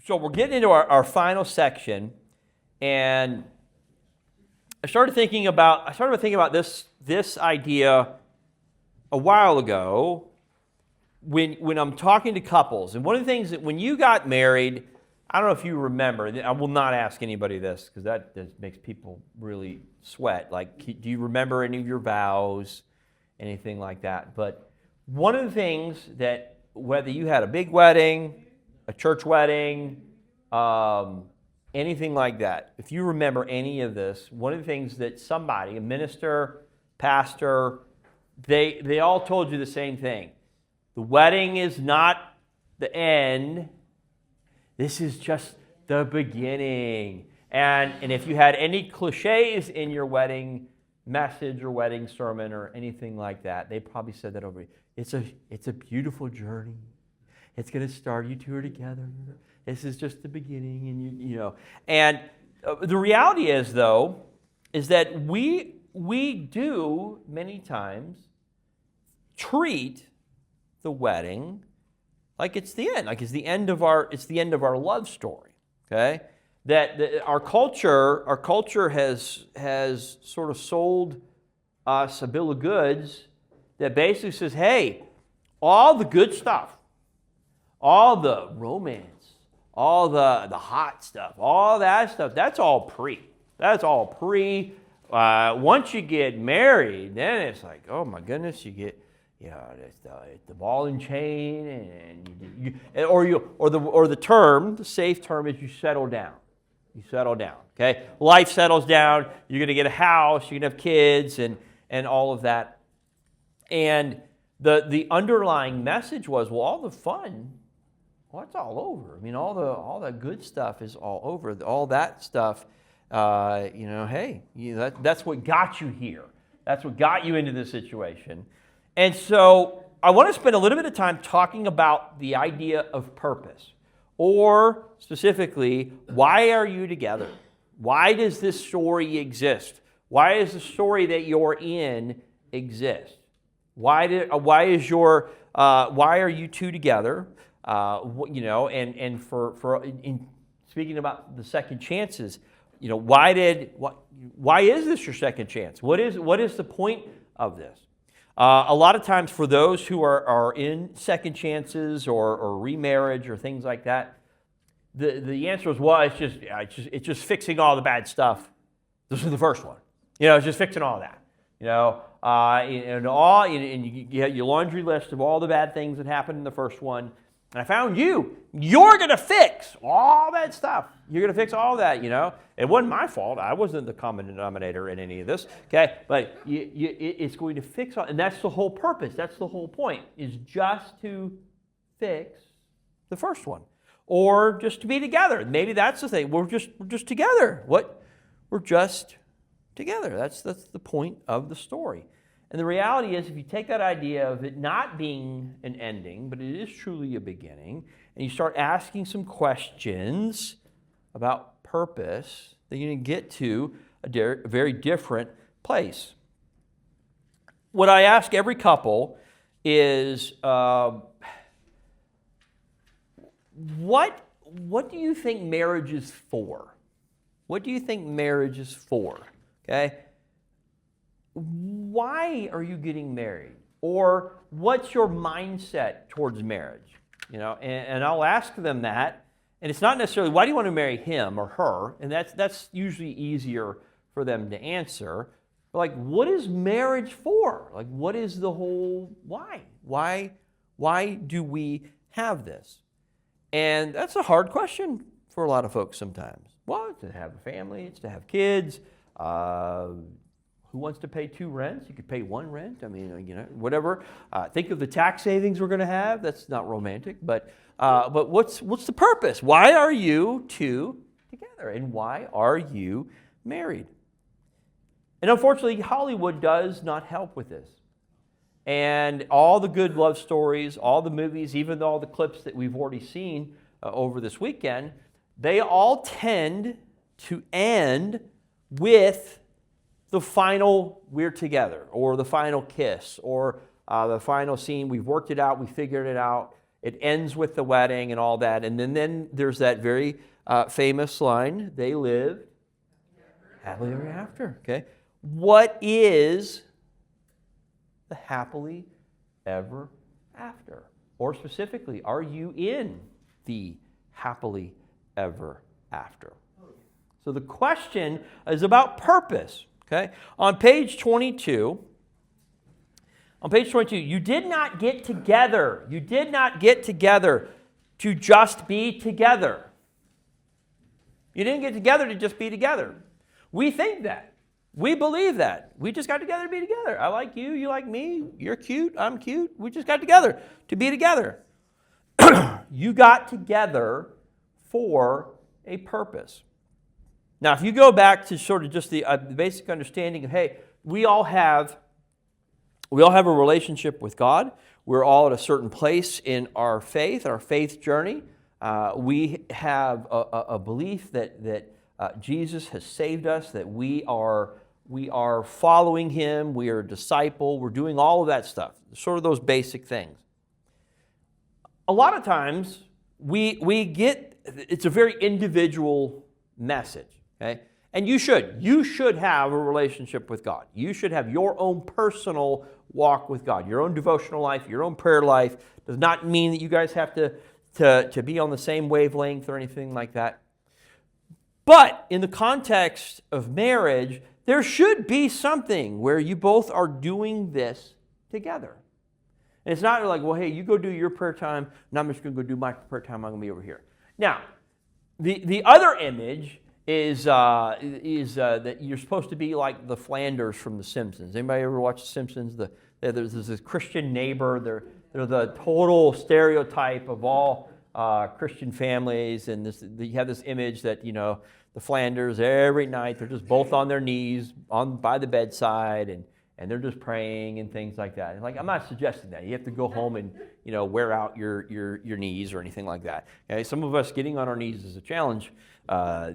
So we're getting into our final section, and I started thinking about this idea a while ago when I'm talking to couples. And one of the things that when you got married, I don't know if you remember, I will not ask anybody this because that makes people really sweat. Like, do you remember any of your vows, anything like that? But one of the things that, whether you had a big wedding, a church wedding, anything like that, if you remember any of this, one of the things that somebody, a minister, pastor, they all told you the same thing. The wedding is not the end. This is just the beginning. And if you had any cliches in your wedding message or wedding sermon or anything like that, they probably said that over. It's a beautiful journey. It's going to start. You two are together. This is just the beginning, and you know. And the reality is, though, is that we do many times treat the wedding like it's the end, like it's the end of our love story. Okay, that our culture has sort of sold us a bill of goods that basically says, hey, all the good stuff, all the romance, all the hot stuff, all that stuff, that's all pre. That's all pre. Once you get married, then it's like, oh my goodness, you get, the ball and chain, and the safe term is you settle down. You settle down. Okay, life settles down. You're going to get a house. You're going to have kids, and all of that. And the underlying message was, well, all the fun, well, it's all over. I mean, all the good stuff is all over. All that stuff, hey, that's what got you here. That's what got you into this situation. And so I want to spend a little bit of time talking about the idea of purpose, or specifically, why are you together? Why does this story exist? Why does the story that you're in exist? Why are you two together? And in speaking about the second chances, why is this your second chance? What is the point of this? A lot of times for those who are in second chances or remarriage or things like that, the answer is, well, it's just fixing all the bad stuff. This is the first one. It's just fixing all that. And you get your laundry list of all the bad things that happened in the first one. And I found you. You're going to fix all that stuff. You're going to fix all that, It wasn't my fault. I wasn't the common denominator in any of this, okay? But it's going to fix all, and that's the whole purpose. That's the whole point, is just to fix the first one. Or just to be together. Maybe that's the thing. We're just together. We're just together. That's the point of the story. And the reality is, if you take that idea of it not being an ending, but it is truly a beginning, and you start asking some questions about purpose, then you're going to get to a very different place. What I ask every couple is, what do you think marriage is for? What do you think marriage is for? Okay? Why are you getting married? Or what's your mindset towards marriage? And I'll ask them that. And it's not necessarily, why do you want to marry him or her? And that's usually easier for them to answer. But like, what is marriage for? Like, what is the whole why? Why do we have this? And that's a hard question for a lot of folks sometimes. Well, it's to have a family, it's to have kids. Who wants to pay 2 rents? You could pay 1 rent. I mean, whatever. Think of the tax savings we're going to have. That's not romantic, but what's the purpose? Why are you two together, and why are you married? And unfortunately, Hollywood does not help with this. And all the good love stories, all the movies, even all the clips that we've already seen over this weekend, they all tend to end with the final we're together, or the final kiss, or the final scene, we've worked it out, we figured it out, It ends with the wedding and all that. And then there's that very famous line, they lived happily ever after. Okay? What is the happily ever after? Or specifically, are you in the happily ever after? So the question is about purpose. Okay? On page 22, you did not get together. You did not get together to just be together. You didn't get together to just be together. We think that. We believe that. We just got together to be together. I like you, you like me, you're cute, I'm cute. We just got together to be together. You got together for a purpose. Now, if you go back to sort of just the basic understanding of, hey, we all have a relationship with God. We're all at a certain place in our faith journey. We have a belief that Jesus has saved us, that we are following Him, we are a disciple, we're doing all of that stuff, sort of those basic things. A lot of times, it's a very individual message, okay? And you should have a relationship with God. You should have your own personal walk with God, your own devotional life, your own prayer life. Does not mean that you guys have to be on the same wavelength or anything like that. But in the context of marriage, there should be something where you both are doing this together. And it's not like, well, hey, you go do your prayer time, and I'm just going to go do my prayer time. I'm going to be over here. Now, the other image is that you're supposed to be like the Flanders from The Simpsons. Anybody ever watch The Simpsons? There's this Christian neighbor. They're the total stereotype of all Christian families, and you have this image that, you know, the Flanders, every night they're just both on their knees by the bedside, and they're just praying and things like that. And like, I'm not suggesting that you have to go home and, you know, wear out your knees or anything like that. Okay, some of us getting on our knees is a challenge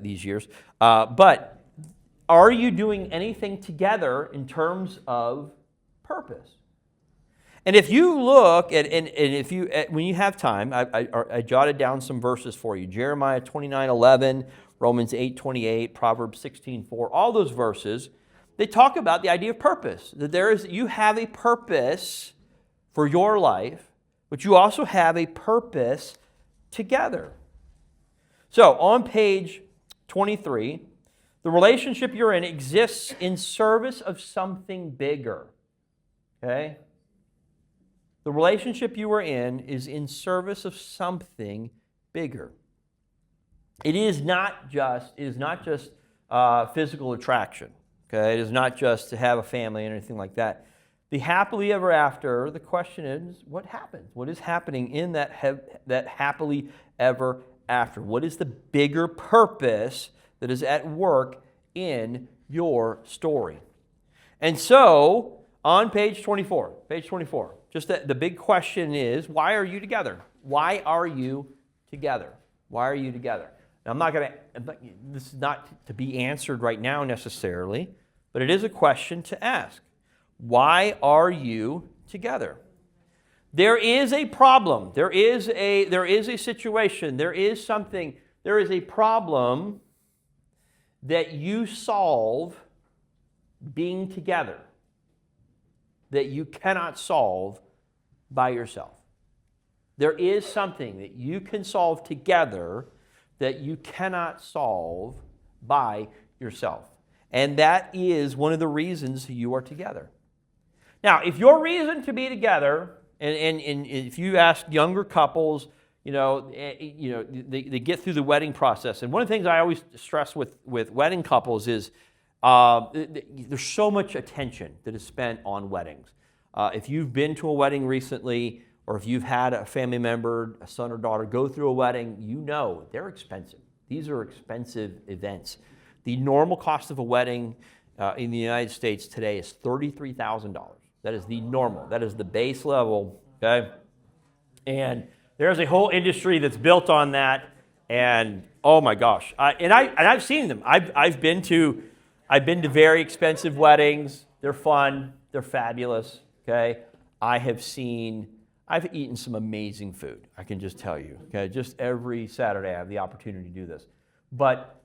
these years. But are you doing anything together in terms of purpose? And if you look at, when you have time, I jotted down some verses for you. Jeremiah 29:11, Romans 8:28, Proverbs 16:4, all those verses, they talk about the idea of purpose. That you have a purpose for your life, but you also have a purpose together. So on page 23, the relationship you're in exists in service of something bigger. Okay? The relationship you are in is in service of something bigger. It is not just physical attraction. Okay, it is not just to have a family and anything like that. The happily ever after, the question is, what happens? What is happening in that happily ever after? What is the bigger purpose that is at work in your story? And so, on page 24, just the big question is, why are you together? Why are you together? Why are you together? Now, this is not to be answered right now necessarily, but it is a question to ask. Why are you together? There is a problem. There is a situation. There is a problem that you solve being together that you cannot solve by yourself. There is something that you can solve together that you cannot solve by yourself. And that is one of the reasons you are together. Now, if your reason to be together, and if you ask younger couples, they get through the wedding process. And one of the things I always stress with wedding couples is there's so much attention that is spent on weddings. If you've been to a wedding recently, or if you've had a family member, a son or daughter, go through a wedding, you know they're expensive. These are expensive events. The normal cost of a wedding in the United States today is $33,000. That is the normal. That is the base level, okay? And there's a whole industry that's built on that, and oh my gosh. I've seen them. I've been to very expensive weddings. They're fun. They're fabulous, okay? I have seen I've eaten some amazing food, I can just tell you. Okay, just every Saturday I have the opportunity to do this. But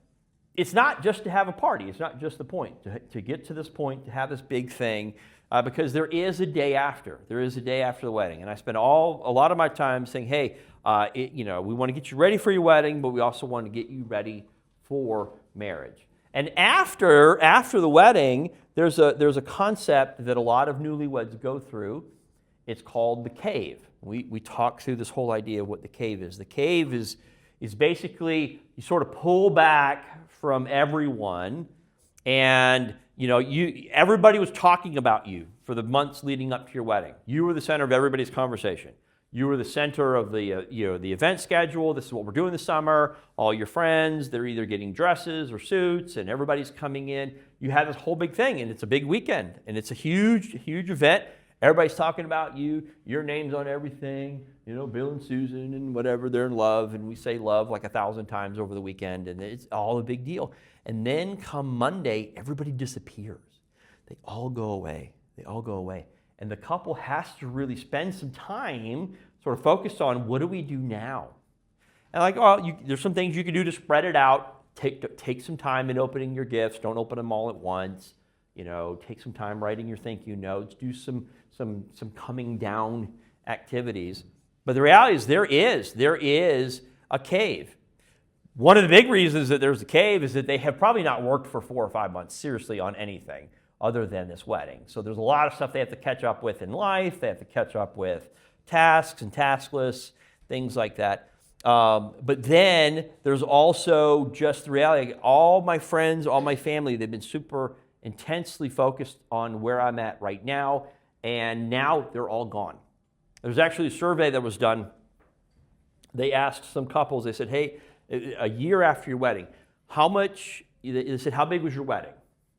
it's not just to have a party. It's not just the point, to get to this point, to have this big thing, because there is a day after. There is a day after the wedding. And I spend a lot of my time saying, hey, we want to get you ready for your wedding, but we also want to get you ready for marriage. And after the wedding, there's a concept that a lot of newlyweds go through. It's called the cave. We talk through this whole idea of what the cave is. The cave is basically you sort of pull back from everyone, and everybody was talking about you for the months leading up to your wedding. You were the center of everybody's conversation. You were the center of the event schedule. This is what we're doing this summer. All your friends, they're either getting dresses or suits, and everybody's coming in. You have this whole big thing, and it's a big weekend, and it's a huge, huge event. Everybody's talking about you. Your name's on everything. Bill and Susan and whatever, they're in love, and we say love like 1,000 times over the weekend, and it's all a big deal. And then come Monday, everybody disappears. They all go away. They all go away. And the couple has to really spend some time sort of focused on, what do we do now? And there's some things you can do to spread it out. Take some time in opening your gifts. Don't open them all at once. Take some time writing your thank you notes. Do some coming down activities. But the reality is there is a cave. One of the big reasons that there's a cave is that they have probably not worked for 4 or 5 months seriously on anything other than this wedding. So there's a lot of stuff they have to catch up with in life. They have to catch up with tasks and task lists, things like that. But then there's also just the reality. All my friends, all my family, they've been super intensely focused on where I'm at right now, and now they're all gone. There's actually a survey that was done. They asked some couples, they said, hey, a year after your wedding, they said, how big was your wedding?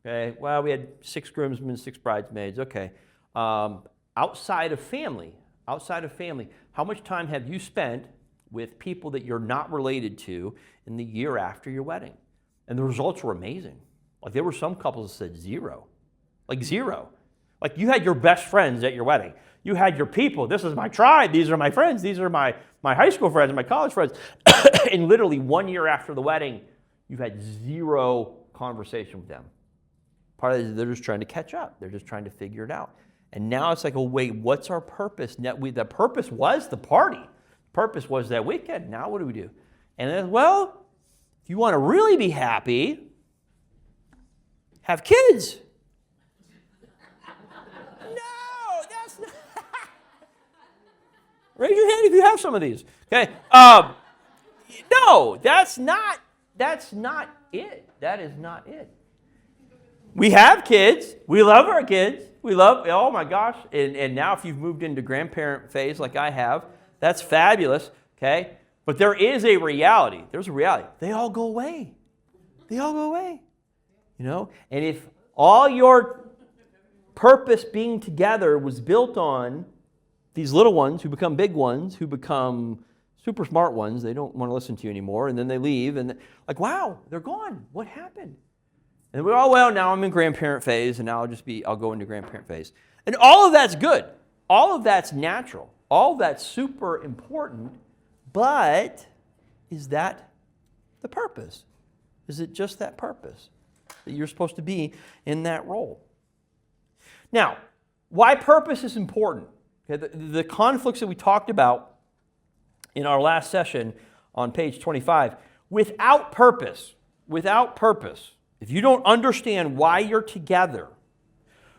Okay, well, we had 6 groomsmen, 6 bridesmaids, okay. Outside of family, how much time have you spent with people that you're not related to in the year after your wedding? And the results were amazing. There were some couples that said 0. 0. You had your best friends at your wedding. You had your people. This is my tribe. These are my friends. These are my high school friends, my college friends. And literally 1 year after the wedding, you've had 0 conversation with them. Part of it is they're just trying to catch up. They're just trying to figure it out. And now it's wait, what's our purpose? The purpose was the party. The purpose was that weekend. Now what do we do? And then, if you want to really be happy, have kids. No, that's not. Raise your hand if you have some of these. Okay. No, that's not it. That is not it. We have kids. We love our kids. Oh my gosh. And now if you've moved into grandparent phase like I have, that's fabulous. Okay. But there is a reality. There's a reality. They all go away. And if all your purpose being together was built on these little ones who become big ones, who become super smart ones, they don't want to listen to you anymore, and then they leave, and wow, they're gone. What happened? And we're now I'm in grandparent phase, and now I'll go into grandparent phase. And all of that's good. All of that's natural. All of that's super important, but is that the purpose? Is it just that purpose? That you're supposed to be in that role. Now, why purpose is important? Okay, the conflicts that we talked about in our last session on page 25, without purpose, if you don't understand why you're together,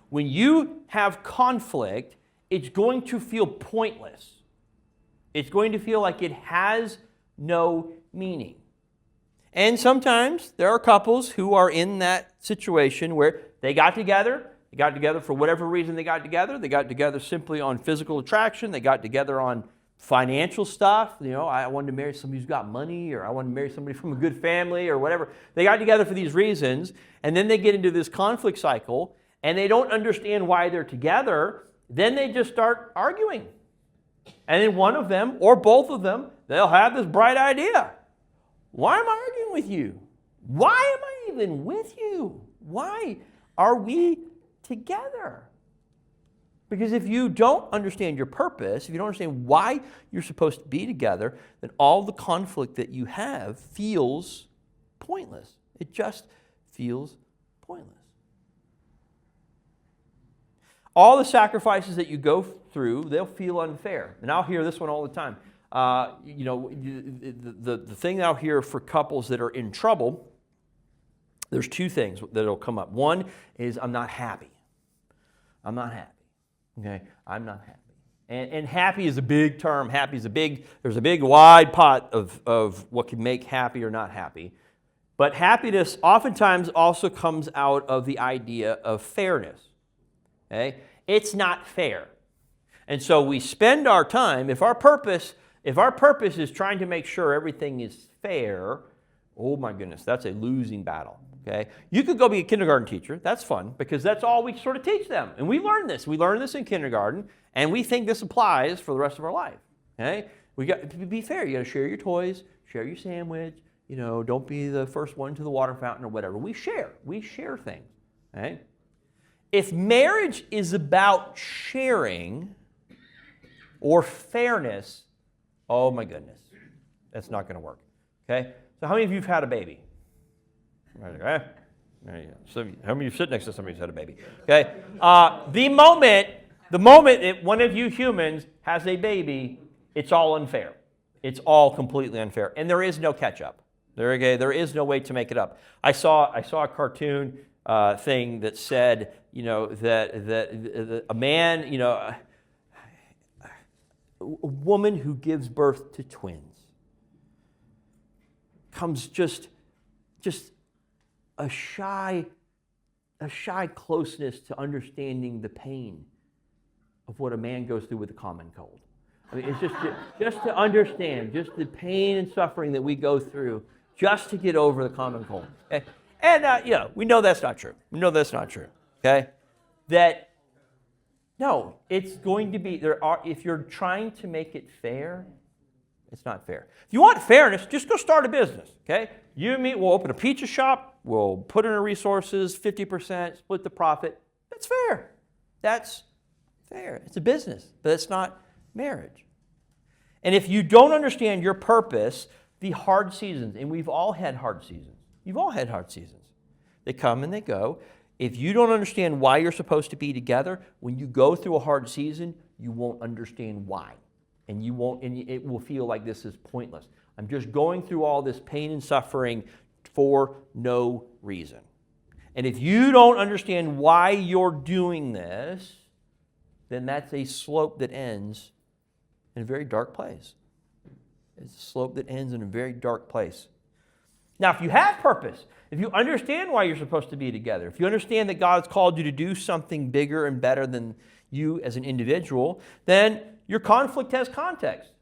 when you have conflict, it's going to feel pointless. It's going to feel like it has no meaning. And sometimes there are couples who are in that situation where they got together for whatever reason they got together simply on physical attraction, they got together on financial stuff. I wanted to marry somebody who's got money, or I wanted to marry somebody from a good family, or whatever. They got together for these reasons, and then they get into this conflict cycle, and they don't understand why they're together. Then they just start arguing. And then one of them, or both of them, they'll have this bright idea. Why am I arguing with you? Why am I even with you? Why are we together? Because if you don't understand your purpose, if you don't understand why you're supposed to be together, then all the conflict that you have feels pointless. It just feels pointless. All the sacrifices that you go through, they'll feel unfair. And I'll hear this one all the time. The thing I'll hear for couples that are in trouble, there's two things that'll come up. One is, I'm not happy. I'm not happy. Okay? I'm not happy. And happy is a big term. Happy is there's a big wide pot of what can make happy or not happy. But happiness oftentimes also comes out of the idea of fairness. Okay? It's not fair. And so we spend our time, if our purpose is trying to make sure everything is fair, oh my goodness, that's a losing battle. Okay? You could go be a kindergarten teacher. That's fun because that's all we sort of teach them. And we learn this. We learn this in kindergarten, and we think this applies for the rest of our life. Okay? We got to be fair. You got to share your toys, share your sandwich. Don't be the first one to the water fountain or whatever. We share things. Okay? If marriage is about sharing or fairness, oh my goodness, that's not going to work. Okay? So how many of you have had a baby? Okay. So how many of you sit next to somebody who's had a baby? Okay. The moment that one of you humans has a baby, it's all unfair. It's all completely unfair, and there is no catch up. There is no way to make it up. I saw a cartoon thing that said, that a man, a woman who gives birth to twins comes just a shy closeness to understanding the pain of what a man goes through with a common cold. I mean, it's just to understand just the pain and suffering that we go through just to get over the common cold. Okay? And we know that's not true. Okay, no, it's going to be if you're trying to make it fair, it's not fair. If you want fairness, just go start a business. Okay, you and me, we'll open a pizza shop. We'll put in our resources, 50%, split the profit. That's fair. That's fair. It's a business, but it's not marriage. And if you don't understand your purpose, the hard seasons, and we've all had hard seasons. You've all had hard seasons. They come and they go. If you don't understand why you're supposed to be together, when you go through a hard season, you won't understand why. And it will feel like this is pointless. I'm just going through all this pain and suffering for no reason. And if you don't understand why you're doing this, then that's a slope that ends in a very dark place. It's a slope that ends in a very dark place. Now, if you have purpose, if you understand why you're supposed to be together, if you understand that God's called you to do something bigger and better than you as an individual, then your conflict has context.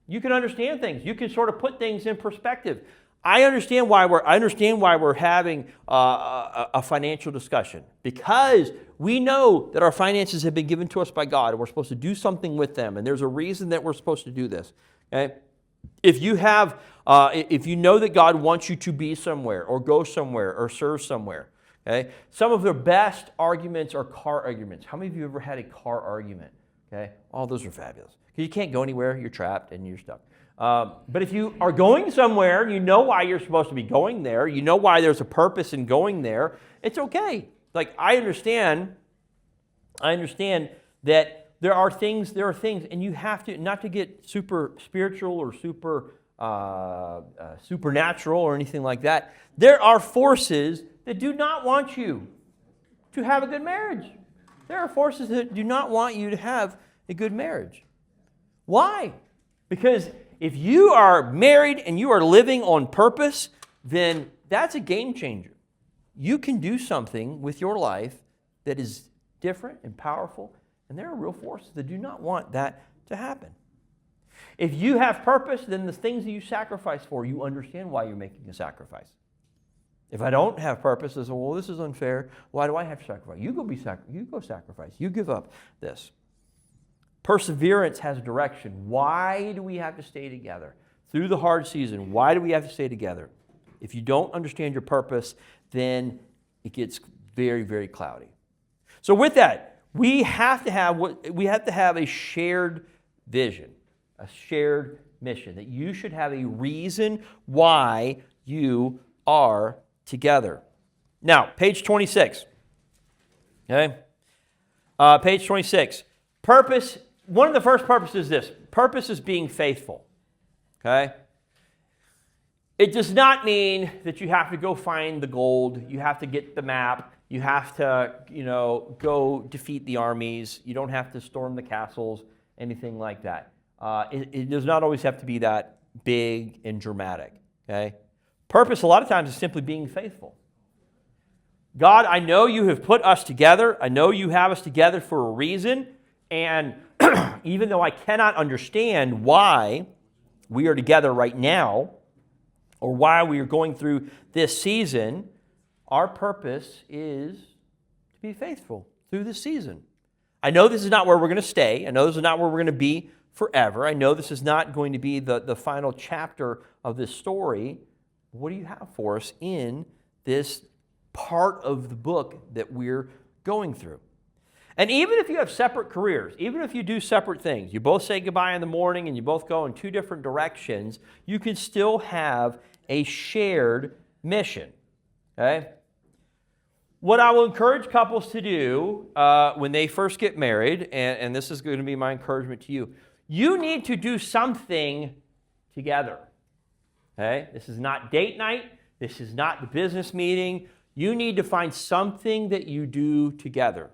You can understand things. You can sort of put things in perspective. I understand why we're having a financial discussion, because we know that our finances have been given to us by God, and we're supposed to do something with them, and there's a reason that we're supposed to do this. Okay? If you know that God wants you to be somewhere, or go somewhere, or serve somewhere, okay? Some of the best arguments are car arguments. How many of you ever had a car argument? Okay, all those are fabulous. Because you can't go anywhere, you're trapped, and you're stuck. But if you are going somewhere, you know why you're supposed to be going there, you know why there's a purpose in going there, it's okay. Like, I understand that there are things, and you have to, not to get super spiritual or super supernatural or anything like that, there are forces that do not want you to have a good marriage. There are forces that do not want you to have a good marriage. Why? Because if you are married and you are living on purpose, then that's a game changer. You can do something with your life that is different and powerful, and there are real forces that do not want that to happen. If you have purpose, then the things that you sacrifice for, you understand why you're making a sacrifice. If I don't have purpose, I say, well, this is unfair. Why do I have to sacrifice? You go sacrifice. You give up this. Perseverance has direction. Why do we have to stay together? Through the hard season, why do we have to stay together? If you don't understand your purpose, then it gets very, very cloudy. So with that, We have to have a shared vision, a shared mission, that you should have a reason why you are together. Now, page 26. Okay? Page 26. Purpose, one of the first purposes is this. Purpose is being faithful. Okay? It does not mean that you have to go find the gold, you have to get the map, you have to, go defeat the armies, you don't have to storm the castles, anything like that. It does not always have to be that big and dramatic. Okay? Purpose a lot of times is simply being faithful. God, I know you have put us together. I know you have us together for a reason. And even though I cannot understand why we are together right now, or why we are going through this season, our purpose is to be faithful through this season. I know this is not where we're going to stay. I know this is not where we're going to be forever. I know this is not going to be the final chapter of this story. What do you have for us in this part of the book that we're going through? And even if you have separate careers, even if you do separate things, you both say goodbye in the morning and you both go in two different directions, you can still have a shared mission. Okay? What I will encourage couples to do when they first get married, and this is going to be my encouragement to you, you need to do something together. Okay? This is not date night. This is not the business meeting. You need to find something that you do together.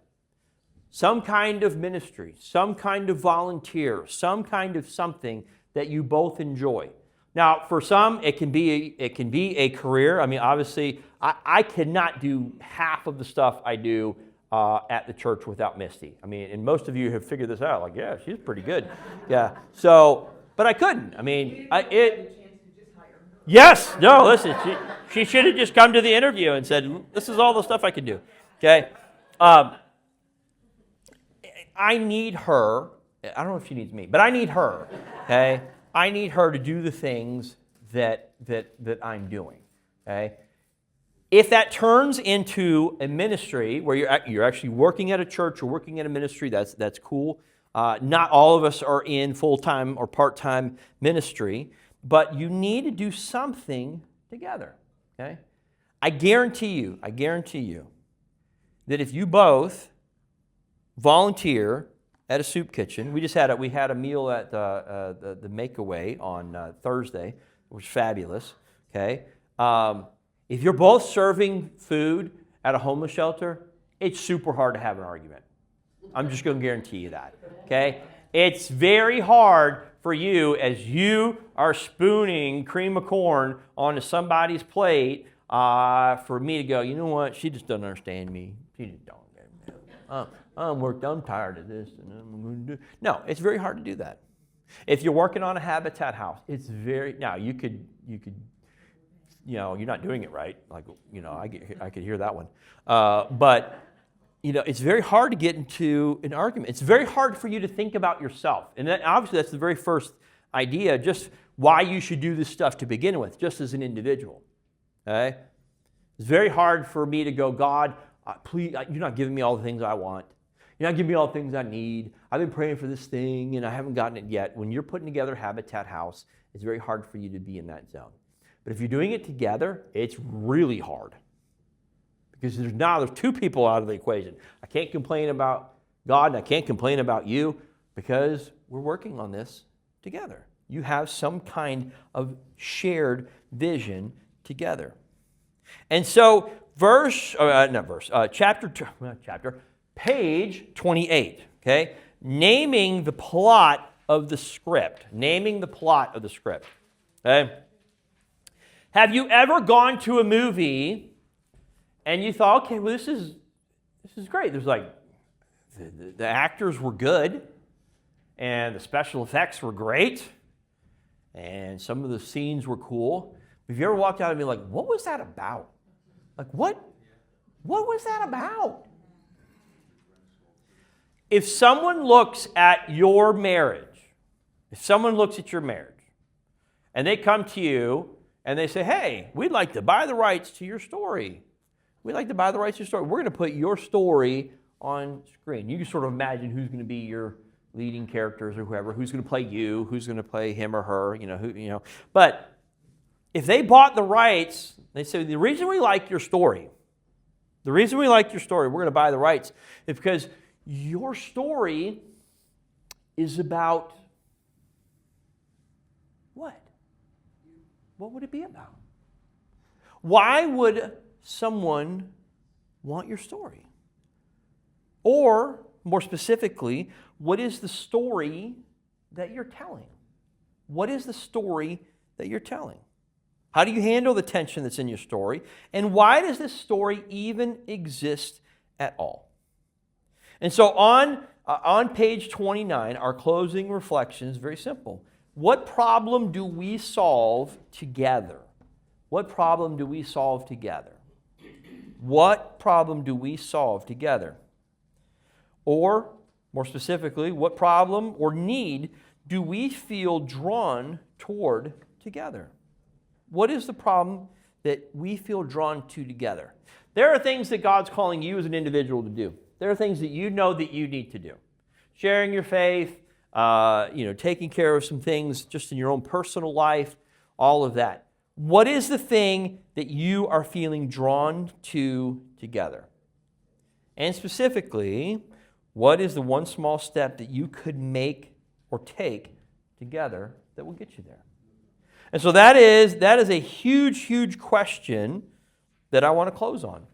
Some kind of ministry, some kind of volunteer, some kind of something that you both enjoy. Now, for some, it can be a career. I mean, obviously, I cannot do half of the stuff I do at the church without Misty. I mean, and most of you have figured this out. Like, yeah, she's pretty good. Yeah. So, but I couldn't. I mean, Yes. No. Listen, she should have just come to the interview and said, "This is all the stuff I can do." Okay. I need her. I don't know if she needs me, but I need her. Okay. I need her to do the things that I'm doing. Okay. If that turns into a ministry where you're actually working at a church or working at a ministry, that's cool. Not all of us are in full-time or part-time ministry, but you need to do something together. Okay. I guarantee you that if you both volunteer at a soup kitchen. We had a meal at the Makeaway on Thursday. It was fabulous. Okay, if you're both serving food at a homeless shelter, it's super hard to have an argument. I'm just going to guarantee you that. Okay, it's very hard for you as you are spooning cream of corn onto somebody's plate for me to go, you know what? She just doesn't understand me. She just don't get me. I'm tired of this. And I'm going to do. No, it's very hard to do that. If you're working on a habitat house, it's now you could, you're not doing it right. Like, I could hear that one. But, it's very hard to get into an argument. It's very hard for you to think about yourself. And obviously that's the very first idea, just why you should do this stuff to begin with, just as an individual. Okay? It's very hard for me to go, God, please, you're not giving me all the things I want. You're not giving me all the things I need. I've been praying for this thing, and I haven't gotten it yet. When you're putting together Habitat House, it's very hard for you to be in that zone. But if you're doing it together, it's really hard. Because there's two people out of the equation. I can't complain about God, and I can't complain about you, because we're working on this together. You have some kind of shared vision together. And so, page 28, okay? Naming the plot of the script. Naming the plot of the script, okay? Have you ever gone to a movie and you thought, okay, well, this is great. There's like, the actors were good, and the special effects were great, and some of the scenes were cool. Have you ever walked out and been like, what was that about? Like, what was that about? If someone looks at your marriage, and they come to you and they say, hey, we'd like to buy the rights to your story. We'd like to buy the rights to your story. We're going to put your story on screen. You can sort of imagine who's going to be your leading characters or whoever, who's going to play you, who's going to play him or her, But if they bought the rights, they say, the reason we like your story, we're going to buy the rights, is because your story is about what? What would it be about? Why would someone want your story? Or, more specifically, what is the story that you're telling? What is the story that you're telling? How do you handle the tension that's in your story? And why does this story even exist at all? And so on page 29, our closing reflection is very simple. What problem do we solve together? What problem do we solve together? What problem do we solve together? Or, more specifically, what problem or need do we feel drawn toward together? What is the problem that we feel drawn to together? There are things that God's calling you as an individual to do. There are things that you know that you need to do. Sharing your faith, taking care of some things just in your own personal life, all of that. What is the thing that you are feeling drawn to together? And specifically, what is the one small step that you could make or take together that will get you there? And so that is a huge, huge question that I want to close on.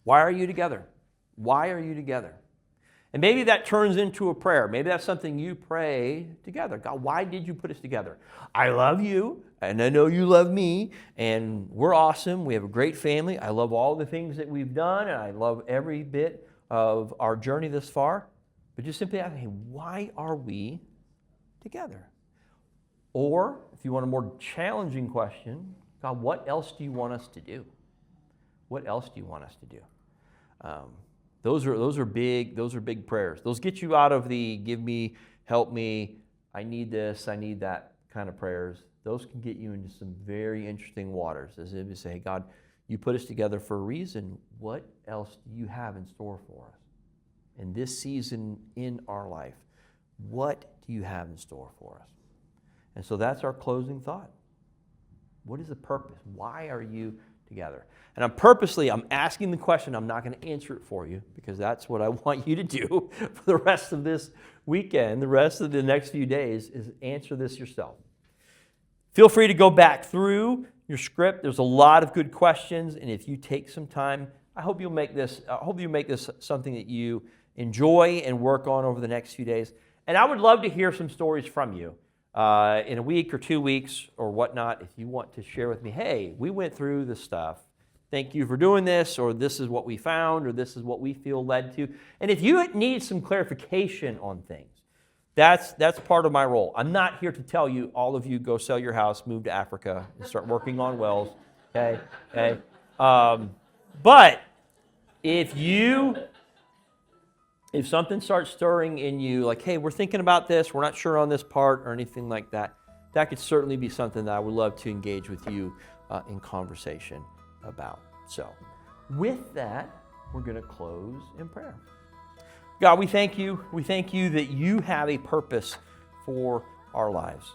Why are you together? Why are you together? And maybe that turns into a prayer. Maybe that's something you pray together. God, why did you put us together? I love you, and I know you love me, and we're awesome. We have a great family. I love all the things that we've done, and I love every bit of our journey this far. But just simply ask, hey, why are we together? Or, if you want a more challenging question, God, what else do you want us to do? What else do you want us to do? Those are big prayers. Those get you out of the give me, help me, I need this, I need that kind of prayers. Those can get you into some very interesting waters. As if you say, hey, God, you put us together for a reason. What else do you have in store for us in this season in our life? What do you have in store for us? And so that's our closing thought. What is the purpose? Why are you together? And I'm asking the question. I'm not going to answer it for you because that's what I want you to do for the rest of this weekend, the rest of the next few days, is answer this yourself. Feel free to go back through your script. There's a lot of good questions, and if you take some time, I hope you make this something that you enjoy and work on over the next few days. And I would love to hear some stories from you. In a week or 2 weeks or whatnot, if you want to share with me, hey, we went through this stuff. Thank you for doing this, or this is what we found, or this is what we feel led to. And if you need some clarification on things, that's part of my role. I'm not here to tell you, all of you go sell your house, move to Africa, and start working on wells. Okay? But if something starts stirring in you, like, hey, we're thinking about this, we're not sure on this part or anything like that, that could certainly be something that I would love to engage with you in conversation about. So with that, we're going to close in prayer. God, we thank you. We thank you that you have a purpose for our lives.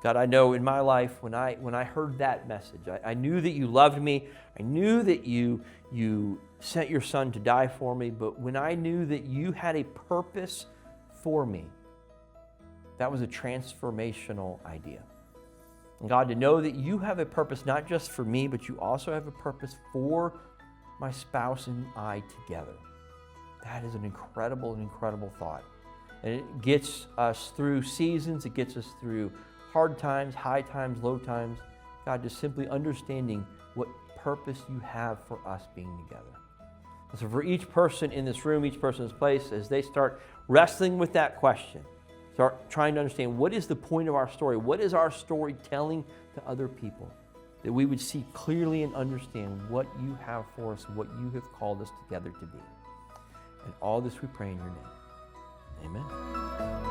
God, I know in my life, when I heard that message, I knew that you loved me. I knew that you sent your son to die for me. But when I knew that you had a purpose for me, that was a transformational idea. And God, to know that you have a purpose not just for me, but you also have a purpose for my spouse and I together. That is an incredible, incredible thought. And it gets us through seasons. It gets us through hard times, high times, low times. God, just simply understanding what purpose you have for us being together. And so for each person in this room, each person in this place, as they start wrestling with that question, start trying to understand what is the point of our story? What is our story telling to other people? That we would see clearly and understand what you have for us, what you have called us together to be. And all this we pray in your name. Amen.